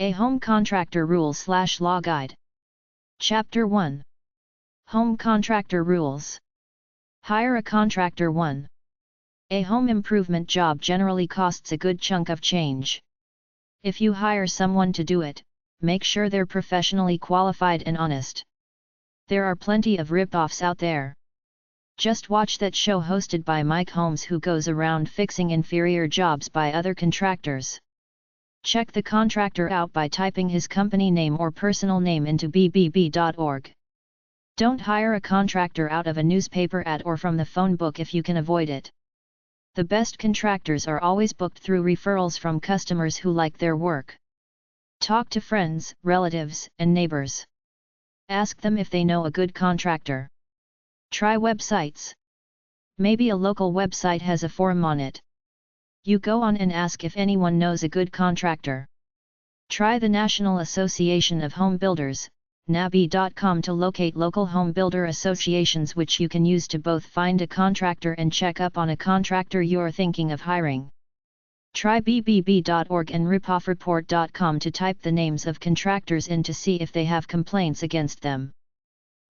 A Home Contractor Rules/Law Guide. Chapter 1. Home Contractor Rules. Hire a contractor. 1. A home improvement job generally costs a good chunk of change. If you hire someone to do it, make sure they're professionally qualified and honest. There are plenty of rip-offs out there. Just watch that show hosted by Mike Holmes who goes around fixing inferior jobs by other contractors. Check the contractor out by typing his company name or personal name into bbb.org. Don't hire a contractor out of a newspaper ad or from the phone book if you can avoid it. The best contractors are always booked through referrals from customers who like their work. Talk to friends, relatives, and neighbors. Ask them if they know a good contractor. Try websites. Maybe a local website has a forum on it. You go on and ask if anyone knows a good contractor. Try the National Association of Home Builders, NABI.com, to locate local home builder associations which you can use to both find a contractor and check up on a contractor you're thinking of hiring. Try bbb.org and ripoffreport.com to type the names of contractors in to see if they have complaints against them.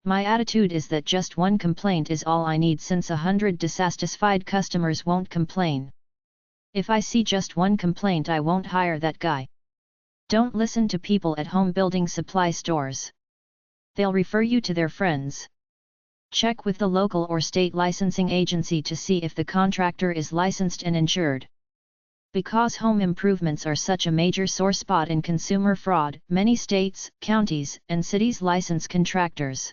My attitude is that just one complaint is all I need, since 100 dissatisfied customers won't complain. If I see just one complaint, I won't hire that guy. Don't listen to people at home building supply stores. They'll refer you to their friends. Check with the local or state licensing agency to see if the contractor is licensed and insured. Because home improvements are such a major sore spot in consumer fraud, many states, counties, and cities license contractors.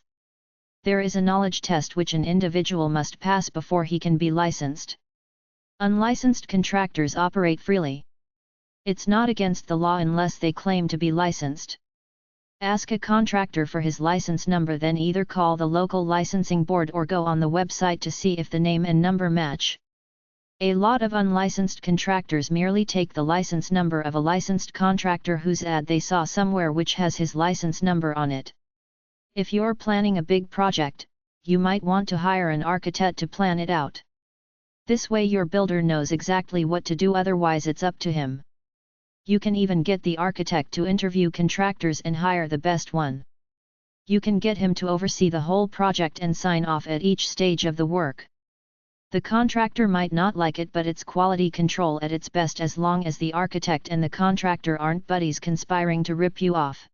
There is a knowledge test which an individual must pass before he can be licensed. Unlicensed contractors operate freely. It's not against the law unless they claim to be licensed. Ask a contractor for his license number, then either call the local licensing board or go on the website to see if the name and number match. A lot of unlicensed contractors merely take the license number of a licensed contractor whose ad they saw somewhere which has his license number on it. If you're planning a big project, you might want to hire an architect to plan it out. This way your builder knows exactly what to do, otherwise it's up to him. You can even get the architect to interview contractors and hire the best one. You can get him to oversee the whole project and sign off at each stage of the work. The contractor might not like it, but it's quality control at its best as long as the architect and the contractor aren't buddies conspiring to rip you off.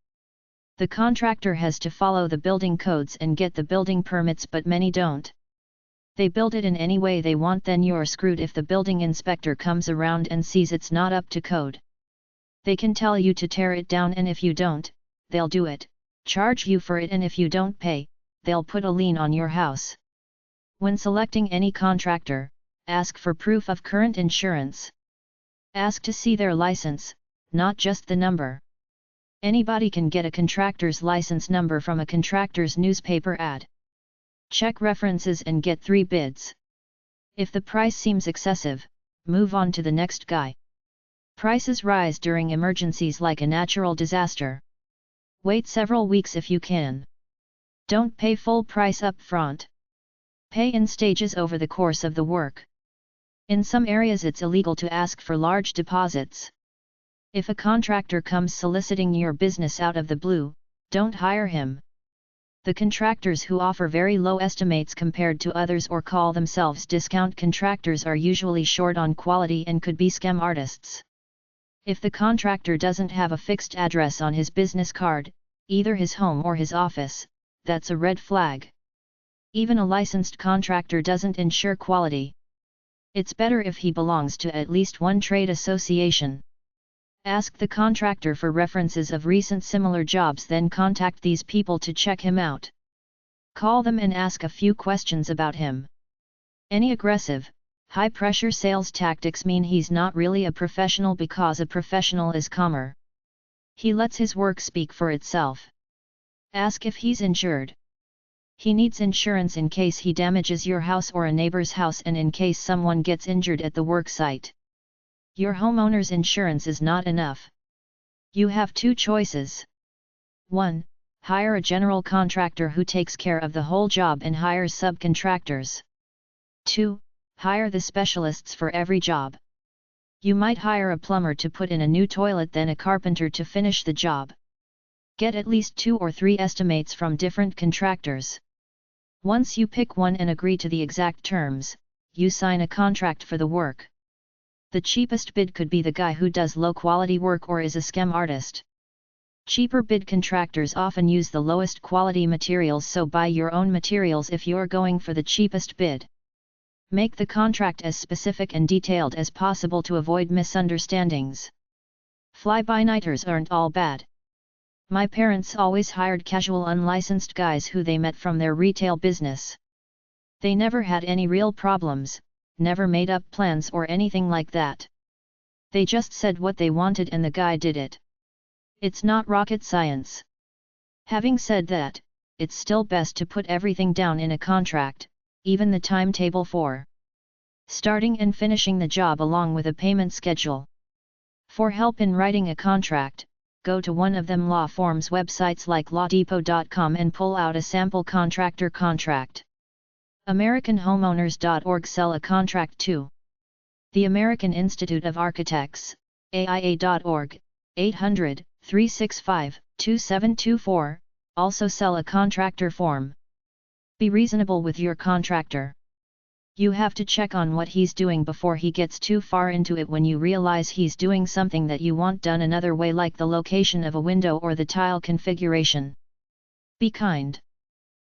The contractor has to follow the building codes and get the building permits, but many don't. They build it in any way they want, then you're screwed if the building inspector comes around and sees it's not up to code. They can tell you to tear it down, and if you don't, they'll do it, charge you for it, and if you don't pay, they'll put a lien on your house. When selecting any contractor, ask for proof of current insurance. Ask to see their license, not just the number. Anybody can get a contractor's license number from a contractor's newspaper ad. Check references and get 3 bids. If the price seems excessive, move on to the next guy. Prices rise during emergencies like a natural disaster. Wait several weeks if you can. Don't pay full price up front. Pay in stages over the course of the work. In some areas it's illegal to ask for large deposits. If a contractor comes soliciting your business out of the blue, don't hire him. The contractors who offer very low estimates compared to others or call themselves discount contractors are usually short on quality and could be scam artists. If the contractor doesn't have a fixed address on his business card, either his home or his office, that's a red flag. Even a licensed contractor doesn't ensure quality. It's better if he belongs to at least one trade association. Ask the contractor for references of recent similar jobs, then contact these people to check him out. Call them and ask a few questions about him. Any aggressive, high-pressure sales tactics mean he's not really a professional, because a professional is calmer. He lets his work speak for itself. Ask if he's insured. He needs insurance in case he damages your house or a neighbor's house, and in case someone gets injured at the work site. Your homeowner's insurance is not enough. You have 2 choices. 1. Hire a general contractor who takes care of the whole job and hires subcontractors. 2. Hire the specialists for every job. You might hire a plumber to put in a new toilet, then a carpenter to finish the job. Get at least 2 or 3 estimates from different contractors. Once you pick one and agree to the exact terms, you sign a contract for the work. The cheapest bid could be the guy who does low-quality work or is a scam artist. Cheaper bid contractors often use the lowest quality materials, so buy your own materials if you're going for the cheapest bid. Make the contract as specific and detailed as possible to avoid misunderstandings. Fly-by-nighters aren't all bad. My parents always hired casual unlicensed guys who they met from their retail business. They never had any real problems, never made up plans or anything like that. They just said what they wanted and the guy did it. It's not rocket science. Having said that, it's still best to put everything down in a contract, even the timetable for starting and finishing the job along with a payment schedule. For help in writing a contract, go to one of them law forms websites like lawdepot.com and pull out a sample contractor contract. AmericanHomeowners.org sell a contract to. The American Institute of Architects, AIA.org, 800-365-2724, also sell a contractor form. Be reasonable with your contractor. You have to check on what he's doing before he gets too far into it. When you realize he's doing something that you want done another way, like the location of a window or the tile configuration. Be kind.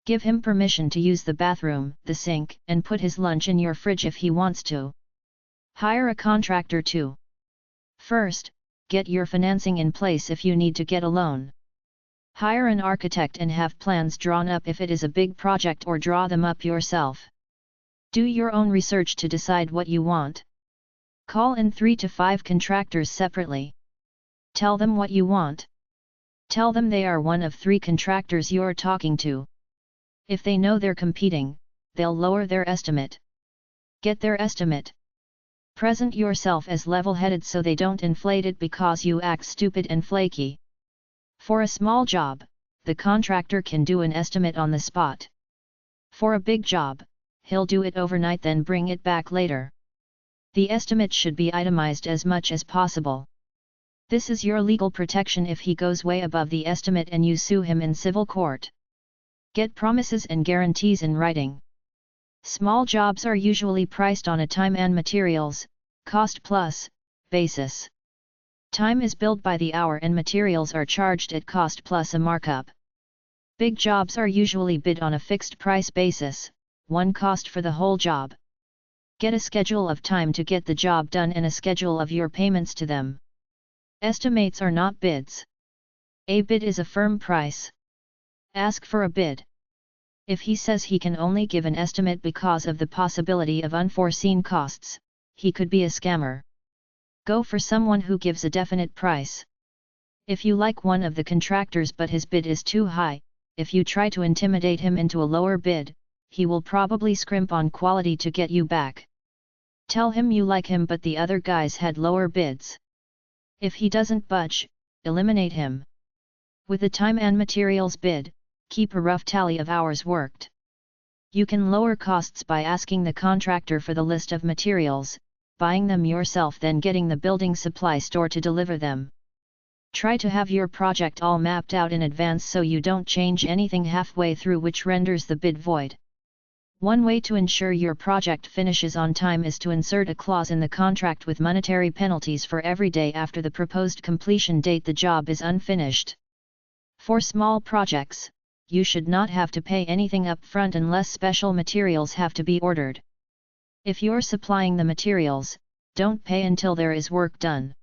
Give him permission to use the bathroom, the sink, and put his lunch in your fridge if he wants to. Hire a contractor too. First, get your financing in place if you need to get a loan. Hire an architect and have plans drawn up if it is a big project, or draw them up yourself. Do your own research to decide what you want. Call in 3 to 5 contractors separately. Tell them what you want. Tell them they are one of 3 contractors you're talking to. If they know they're competing, they'll lower their estimate. Get their estimate. Present yourself as level-headed so they don't inflate it because you act stupid and flaky. For a small job, the contractor can do an estimate on the spot. For a big job, he'll do it overnight then bring it back later. The estimate should be itemized as much as possible. This is your legal protection if he goes way above the estimate and you sue him in civil court. Get promises and guarantees in writing. Small jobs are usually priced on a time and materials, cost plus, basis. Time is billed by the hour and materials are charged at cost plus a markup. Big jobs are usually bid on a fixed price basis, one cost for the whole job. Get a schedule of time to get the job done and a schedule of your payments to them. Estimates are not bids. A bid is a firm price. Ask for a bid. If he says he can only give an estimate because of the possibility of unforeseen costs, he could be a scammer. Go for someone who gives a definite price. If you like one of the contractors but his bid is too high, if you try to intimidate him into a lower bid, he will probably scrimp on quality to get you back. Tell him you like him but the other guys had lower bids. If he doesn't budge, eliminate him. With the time and materials bid, keep a rough tally of hours worked. You can lower costs by asking the contractor for the list of materials, buying them yourself, then getting the building supply store to deliver them. Try to have your project all mapped out in advance so you don't change anything halfway through, which renders the bid void. One way to ensure your project finishes on time is to insert a clause in the contract with monetary penalties for every day after the proposed completion date the job is unfinished. For small projects, you should not have to pay anything up front unless special materials have to be ordered. If you're supplying the materials, don't pay until there is work done.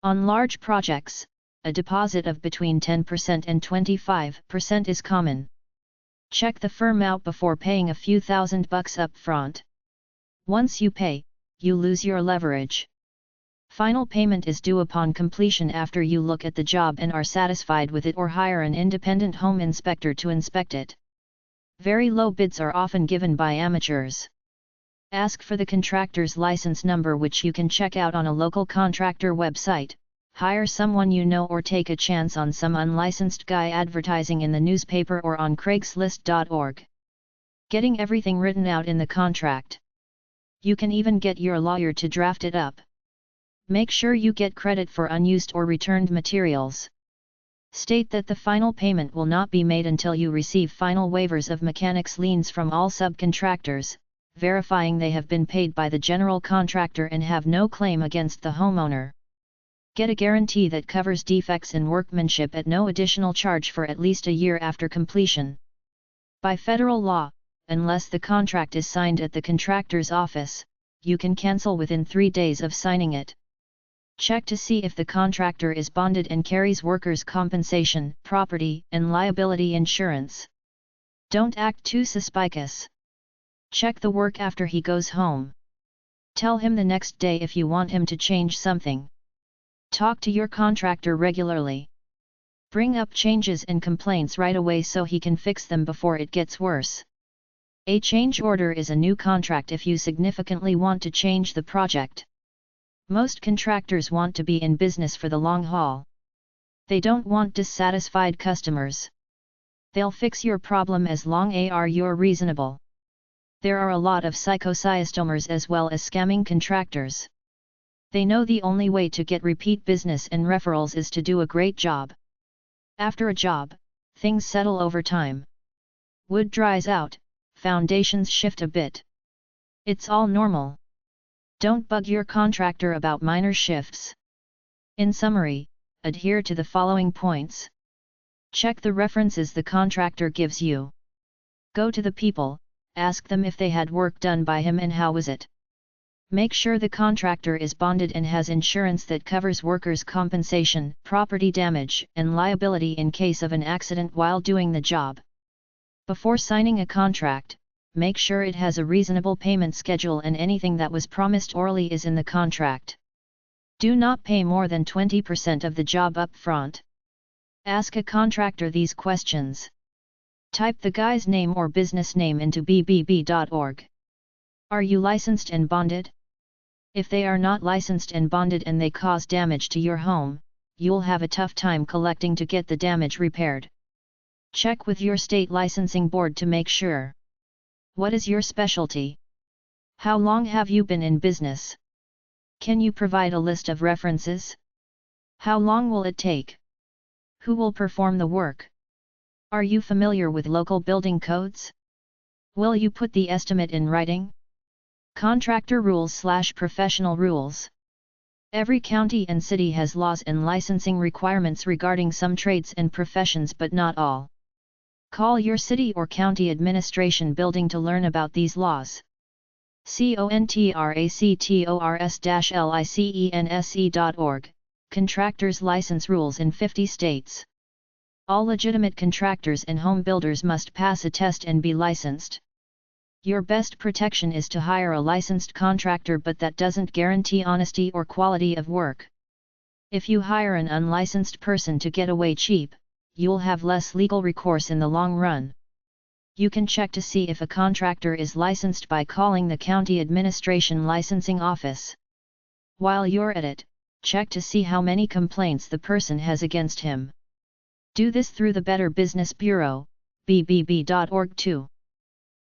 On large projects, a deposit of between 10% and 25% is common. Check the firm out before paying a few $1,000s up front. Once you pay, you lose your leverage. Final payment is due upon completion after you look at the job and are satisfied with it, or hire an independent home inspector to inspect it. Very low bids are often given by amateurs. Ask for the contractor's license number, which you can check out on a local contractor website. Hire someone you know or take a chance on some unlicensed guy advertising in the newspaper or on Craigslist.org. Getting everything written out in the contract. You can even get your lawyer to draft it up. Make sure you get credit for unused or returned materials. State that the final payment will not be made until you receive final waivers of mechanics liens from all subcontractors, verifying they have been paid by the general contractor and have no claim against the homeowner. Get a guarantee that covers defects in workmanship at no additional charge for at least a year after completion. By federal law, unless the contract is signed at the contractor's office, you can cancel within 3 days of signing it. Check to see if the contractor is bonded and carries workers' compensation, property and liability insurance. Don't act too suspicious. Check the work after he goes home. Tell him the next day if you want him to change something. Talk to your contractor regularly. Bring up changes and complaints right away so he can fix them before it gets worse. A change order is a new contract if you significantly want to change the project. Most contractors want to be in business for the long haul. They don't want dissatisfied customers. They'll fix your problem as long as you're reasonable. There are a lot of psychosystemers as well as scamming contractors. They know the only way to get repeat business and referrals is to do a great job. After a job, things settle over time. Wood dries out, foundations shift a bit. It's all normal. Don't bug your contractor about minor shifts. In summary, adhere to the following points. Check the references the contractor gives you. Go to the people, ask them if they had work done by him and how was it. Make sure the contractor is bonded and has insurance that covers workers' compensation, property damage, and liability in case of an accident while doing the job. Before signing a contract, make sure it has a reasonable payment schedule and anything that was promised orally is in the contract. Do not pay more than 20% of the job up front. Ask a contractor these questions. Type the guy's name or business name into bbb.org. Are you licensed and bonded? If they are not licensed and bonded and they cause damage to your home, you'll have a tough time collecting to get the damage repaired. Check with your state licensing board to make sure. What is your specialty? How long have you been in business? Can you provide a list of references? How long will it take? Who will perform the work? Are you familiar with local building codes? Will you put the estimate in writing? Contractor rules/professional rules. Every county and city has laws and licensing requirements regarding some trades and professions but not all. Call your city or county administration building to learn about these laws. Contractors-license.org, Contractors License Rules in 50 states. All legitimate contractors and home builders must pass a test and be licensed. Your best protection is to hire a licensed contractor, but that doesn't guarantee honesty or quality of work. If you hire an unlicensed person to get away cheap, you'll have less legal recourse in the long run. You can check to see if a contractor is licensed by calling the county administration licensing office. While you're at it, check to see how many complaints the person has against him. Do this through the Better Business Bureau, bbb.org too.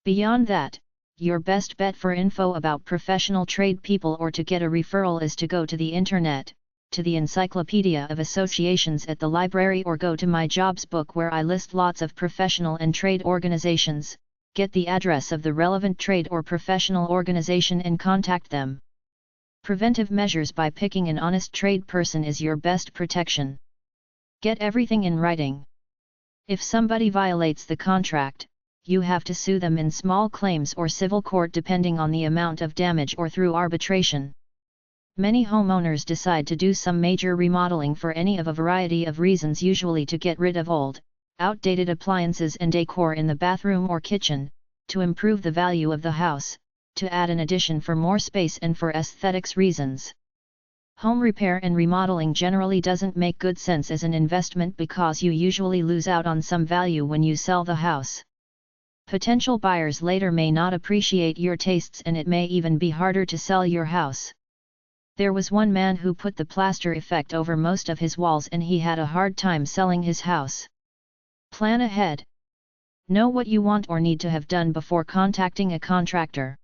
Beyond that, your best bet for info about professional trade people or to get a referral is to go to the internet, to the Encyclopedia of Associations at the library, or go to my jobs book where I list lots of professional and trade organizations. Get the address of the relevant trade or professional organization and contact them. Preventive measures by picking an honest trade person is your best protection. Get everything in writing. If somebody violates the contract, you have to sue them in small claims or civil court depending on the amount of damage or through arbitration. Many homeowners decide to do some major remodeling for any of a variety of reasons, usually to get rid of old, outdated appliances and decor in the bathroom or kitchen, to improve the value of the house, to add an addition for more space, and for aesthetics reasons. Home repair and remodeling generally doesn't make good sense as an investment because you usually lose out on some value when you sell the house. Potential buyers later may not appreciate your tastes and it may even be harder to sell your house. There was one man who put the plaster effect over most of his walls and he had a hard time selling his house. Plan ahead. Know what you want or need to have done before contacting a contractor.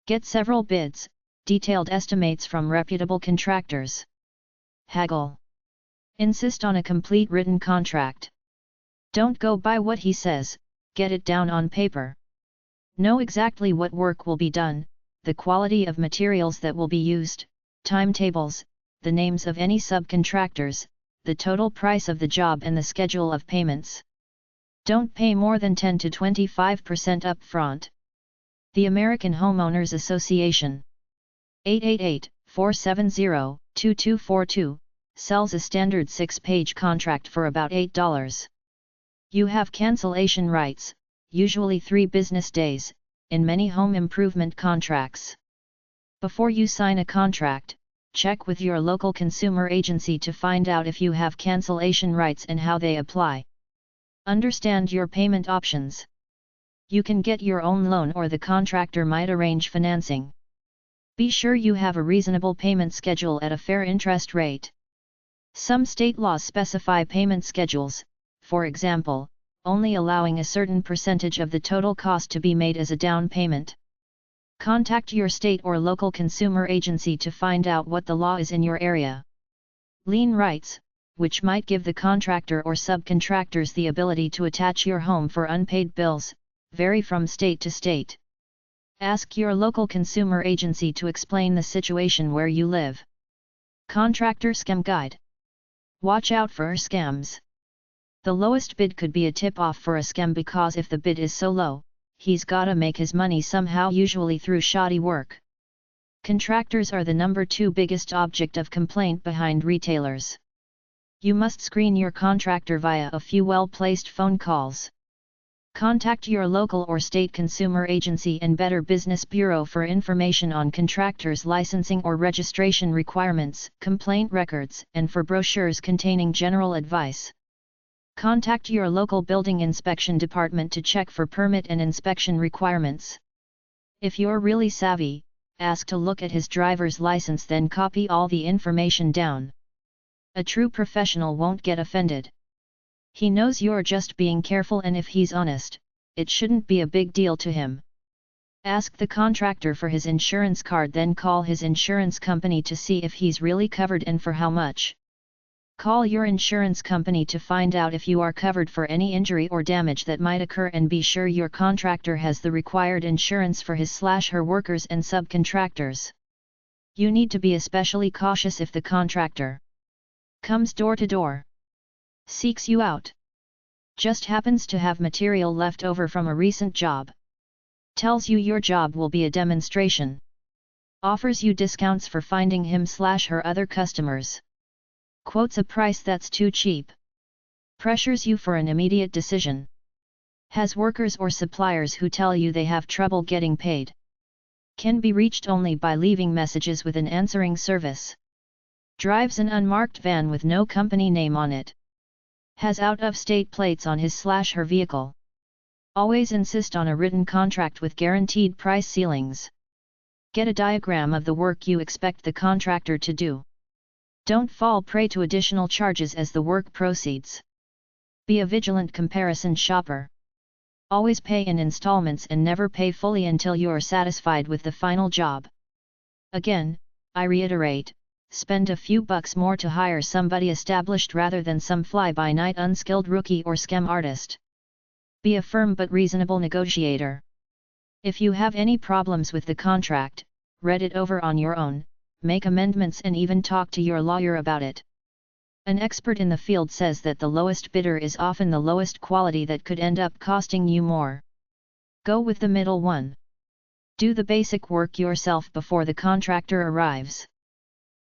Get several bids, detailed estimates from reputable contractors. Haggle. Insist on a complete written contract. Don't go by what he says, get it down on paper. Know exactly what work will be done, the quality of materials that will be used, timetables, the names of any subcontractors, the total price of the job and the schedule of payments. Don't pay more than 10 to 25% up front. The American Homeowners Association 888-470-2242 sells a standard 6-page contract for about $8. You have cancellation rights, usually 3 business days, in many home improvement contracts. Before you sign a contract, check with your local consumer agency to find out if you have cancellation rights and how they apply. Understand your payment options. You can get your own loan or the contractor might arrange financing. Be sure you have a reasonable payment schedule at a fair interest rate. Some state laws specify payment schedules, for example, only allowing a certain percentage of the total cost to be made as a down payment. Contact your state or local consumer agency to find out what the law is in your area. Lien rights, which might give the contractor or subcontractors the ability to attach your home for unpaid bills, vary from state to state. Ask your local consumer agency to explain the situation where you live. Contractor Scam Guide. Watch out for scams. The lowest bid could be a tip-off for a scam because if the bid is so low, he's gotta make his money somehow, usually through shoddy work. Contractors are the number 2 biggest object of complaint behind retailers. You must screen your contractor via a few well-placed phone calls. Contact your local or state consumer agency and Better Business Bureau for information on contractors' licensing or registration requirements, complaint records, and for brochures containing general advice. Contact your local building inspection department to check for permit and inspection requirements. If you're really savvy, ask to look at his driver's license, then copy all the information down. A true professional won't get offended. He knows you're just being careful, and if he's honest, it shouldn't be a big deal to him. Ask the contractor for his insurance card, then call his insurance company to see if he's really covered and for how much. Call your insurance company to find out if you are covered for any injury or damage that might occur, and be sure your contractor has the required insurance for his/her workers and subcontractors. You need to be especially cautious if the contractor comes door to door, seeks you out, just happens to have material left over from a recent job, tells you your job will be a demonstration, offers you discounts for finding him/her other customers, quotes a price that's too cheap, pressures you for an immediate decision, has workers or suppliers who tell you they have trouble getting paid, can be reached only by leaving messages with an answering service, drives an unmarked van with no company name on it, has out-of-state plates on his/her vehicle. Always insist on a written contract with guaranteed price ceilings. Get a diagram of the work you expect the contractor to do. Don't fall prey to additional charges as the work proceeds. Be a vigilant comparison shopper. Always pay in installments and never pay fully until you are satisfied with the final job. Again, I reiterate, spend a few bucks more to hire somebody established rather than some fly-by-night unskilled rookie or scam artist. Be a firm but reasonable negotiator. If you have any problems with the contract, read it over on your own, make amendments, and even talk to your lawyer about it. An expert in the field says that the lowest bidder is often the lowest quality that could end up costing you more. Go with the middle one. Do the basic work yourself before the contractor arrives.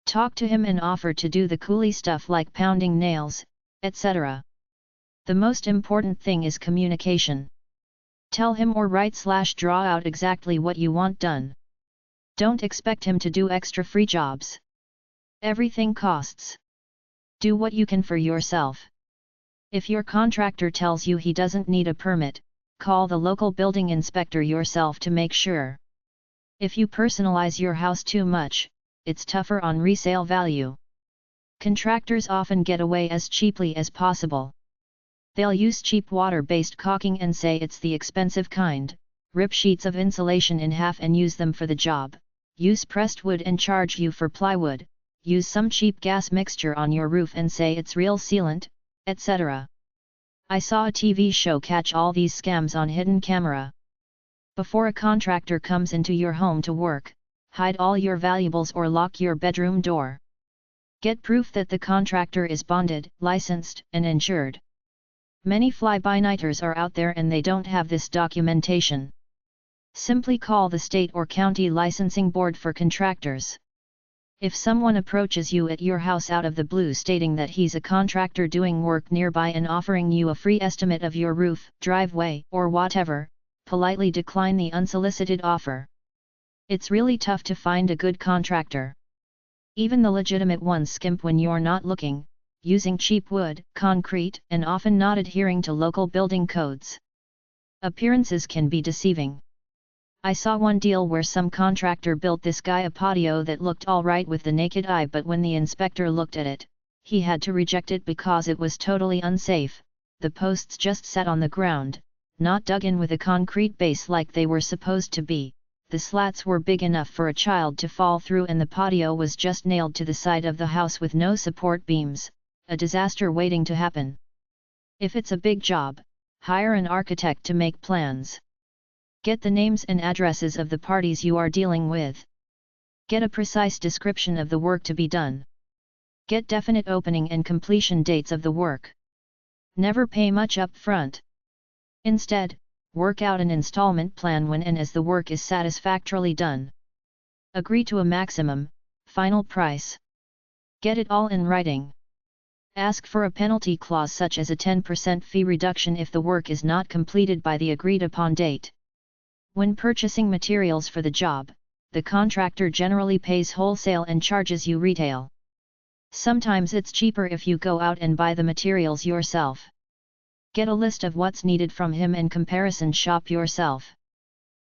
Talk to him and offer to do the coolie stuff like pounding nails, etc. The most important thing is communication. Tell him or write/draw out exactly what you want done. Don't expect him to do extra free jobs. Everything costs. Do what you can for yourself. If your contractor tells you he doesn't need a permit, call the local building inspector yourself to make sure. If you personalize your house too much, it's tougher on resale value. Contractors often get away as cheaply as possible. They'll use cheap water-based caulking and say it's the expensive kind, rip sheets of insulation in half and use them for the job, use pressed wood and charge you for plywood, use some cheap gas mixture on your roof and say it's real sealant, etc. I saw a TV show catch all these scams on hidden camera. Before a contractor comes into your home to work, hide all your valuables or lock your bedroom door. Get proof that the contractor is bonded, licensed, and insured. Many fly-by-nighters are out there and they don't have this documentation. Simply call the state or county licensing board for contractors. If someone approaches you at your house out of the blue stating that he's a contractor doing work nearby and offering you a free estimate of your roof, driveway, or whatever, politely decline the unsolicited offer. It's really tough to find a good contractor. Even the legitimate ones skimp when you're not looking, using cheap wood, concrete, and often not adhering to local building codes. Appearances can be deceiving. I saw one deal where some contractor built this guy a patio that looked alright with the naked eye, but when the inspector looked at it, he had to reject it because it was totally unsafe. The posts just sat on the ground, not dug in with a concrete base like they were supposed to be. The slats were big enough for a child to fall through and the patio was just nailed to the side of the house with no support beams, a disaster waiting to happen. If it's a big job, hire an architect to make plans. Get the names and addresses of the parties you are dealing with. Get a precise description of the work to be done. Get definite opening and completion dates of the work. Never pay much up front. Instead, work out an installment plan when and as the work is satisfactorily done. Agree to a maximum, final price. Get it all in writing. Ask for a penalty clause such as a 10% fee reduction if the work is not completed by the agreed upon date. When purchasing materials for the job, the contractor generally pays wholesale and charges you retail. Sometimes it's cheaper if you go out and buy the materials yourself. Get a list of what's needed from him and comparison shop yourself.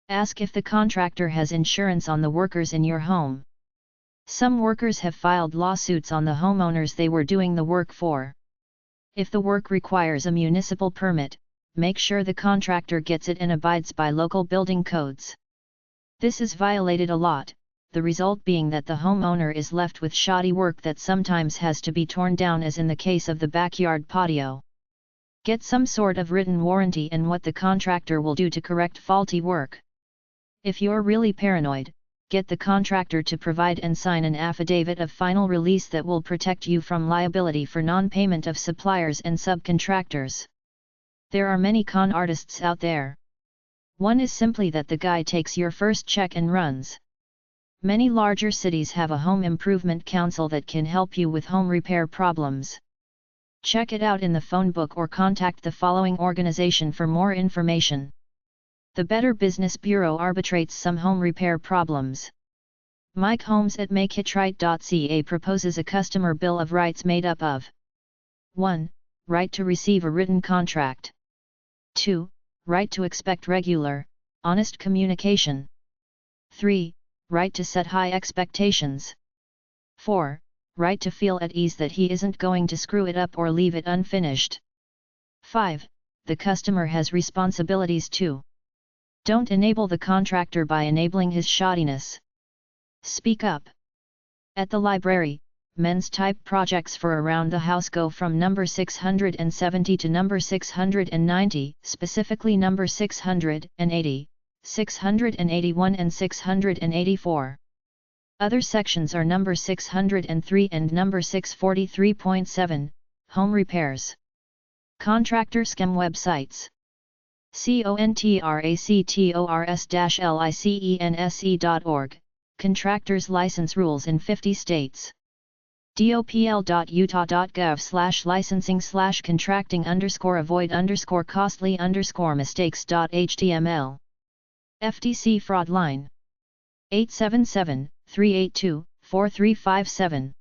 Ask if the contractor has insurance on the workers in your home. Some workers have filed lawsuits on the homeowners they were doing the work for. If the work requires a municipal permit, make sure the contractor gets it and abides by local building codes. This is violated a lot, the result being that the homeowner is left with shoddy work that sometimes has to be torn down, as in the case of the backyard patio. Get some sort of written warranty and what the contractor will do to correct faulty work. If you're really paranoid, get the contractor to provide and sign an affidavit of final release that will protect you from liability for non-payment of suppliers and subcontractors. There are many con artists out there. One is simply that the guy takes your first check and runs. Many larger cities have a home improvement council that can help you with home repair problems. Check it out in the phone book or contact the following organization for more information. The Better Business Bureau arbitrates some home repair problems. Mike Holmes at makeitright.ca proposes a customer bill of rights made up of 1. Right to receive a written contract. 2. Right to expect regular, honest communication. 3. Right to set high expectations. 4. Right to feel at ease that he isn't going to screw it up or leave it unfinished. 5. The customer has responsibilities too. Don't enable the contractor by enabling his shoddiness. Speak up. At the library, men's type projects for around the house go from number 670 to number 690, specifically number 680, 681 and 684. Other sections are number 603 and number 643.7, home repairs. Contractor scam websites. contractors-license.org, contractors license rules in 50 states. dopl.utah.gov/licensing/contracting_avoid_costly_mistakes.html. FTC fraud line 877-382-4357.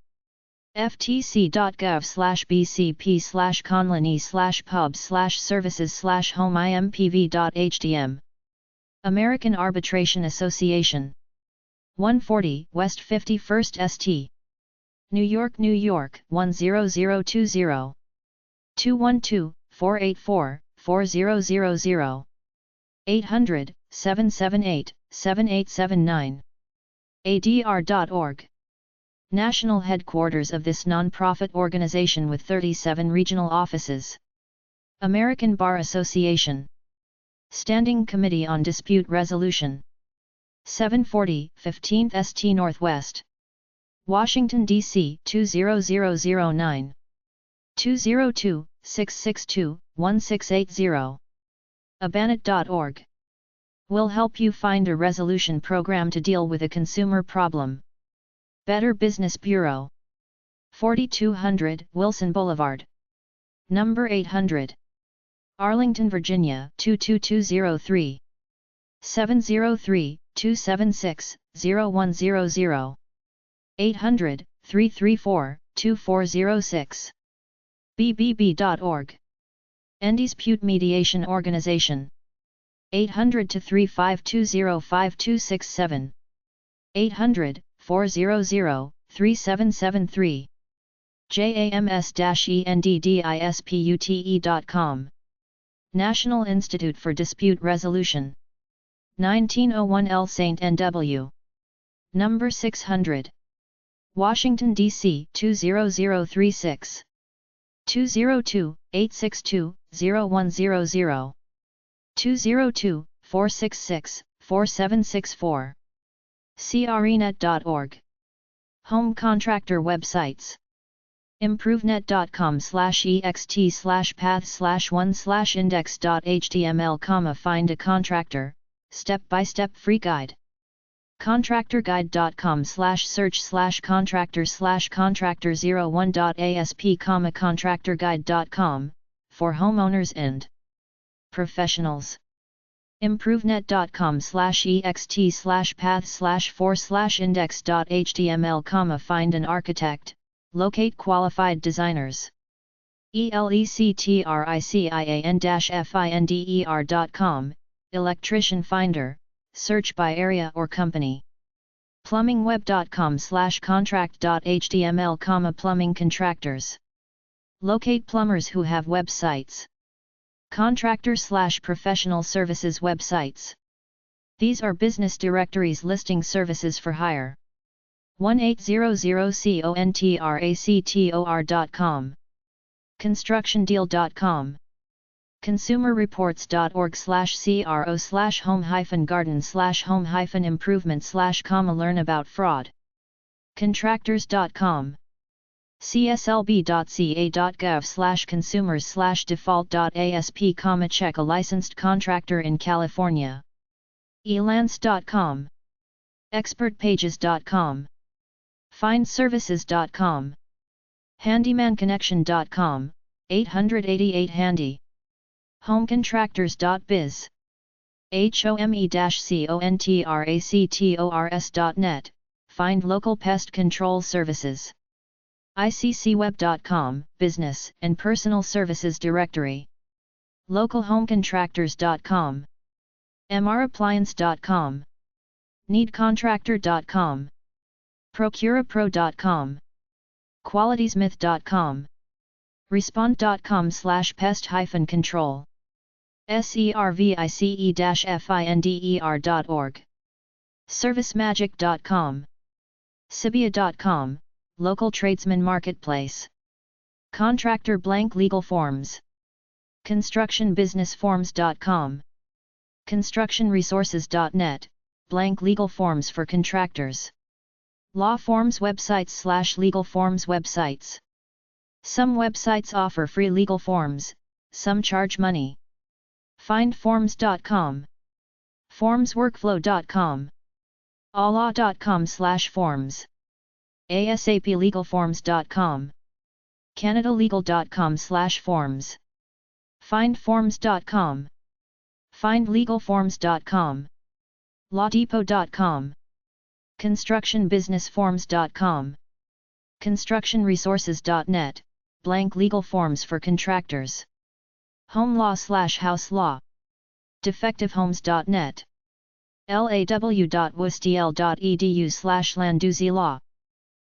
ftc.gov/bcp/conlany/pub/services/home-impv.htm. American Arbitration Association. 140 West 51st St. New York, New York 10020. 212-484-4000. 800-778-7879. ADR.org. National headquarters of this non-profit organization with 37 regional offices. American Bar Association. Standing Committee on Dispute Resolution. 740 15th St. Northwest. Washington, D.C. 20009. 202-662-1680. Abanit.org. Will help you find a resolution program to deal with a consumer problem. Better Business Bureau. 4200 Wilson Boulevard. Number 800. Arlington, Virginia 22203. 703-276-0100. 800-334-2406. BBB.org. Dispute Mediation Organization. 800-352-05267. 800-400-3773. JAMS-ENDDISPUTE.com. National Institute for Dispute Resolution. 1901 L. St. N.W. Number 600. Washington, D.C. 20036. 202-862-0100. 202-466-4764. CREnet.org. Home contractor websites. improvenet.com/ext/path/1/index.html, find a contractor, step-by-step free guide. contractorguide.com/search/contractor/contractor01.asp, contractorguide.com, for homeowners and professionals. improvenet.com/ext/path/4/index.html, find an architect, locate qualified designers. electrician-finder.com, electrician finder, search by area or company. plumbingweb.com/contract.html, plumbing contractors. Locate plumbers who have websites. Contractor/professional services websites. These are business directories listing services for hire. 1800contractor.com. constructiondeal.com. consumerreports.org/cro/home-garden/home-improvement/, learn about fraud. contractors.com. cslb.ca.gov/consumers/default.asp, check a licensed contractor in California. elance.com. expertpages.com. findservices.com. handymanconnection.com, 888 handy. homecontractors.biz. home-contractors.net, find local pest control services. iccweb.com, business and personal services directory. localhomecontractors.com. mrappliance.com. needcontractor.com. procurapro.com. qualitysmith.com. respond.com/pest-control. service-finder.org. servicemagic.com. Sibia.com, local tradesman marketplace. Contractor legal forms. constructionbusinessforms.com. constructionresources.net, legal forms for contractors. Law forms websites/legal forms websites. Some websites offer free legal forms, some charge money. findforms.com. formsworkflow.com. allaw.com/forms. asaplegalforms.com. canadalegal.com/forms. findforms.com. findlegalforms.com. lawdepot.com. constructionbusinessforms.com. constructionresources.net, legal forms for contractors. homelaw/house law. defectivehomes.net. law.wstl.edu/landuzzi law.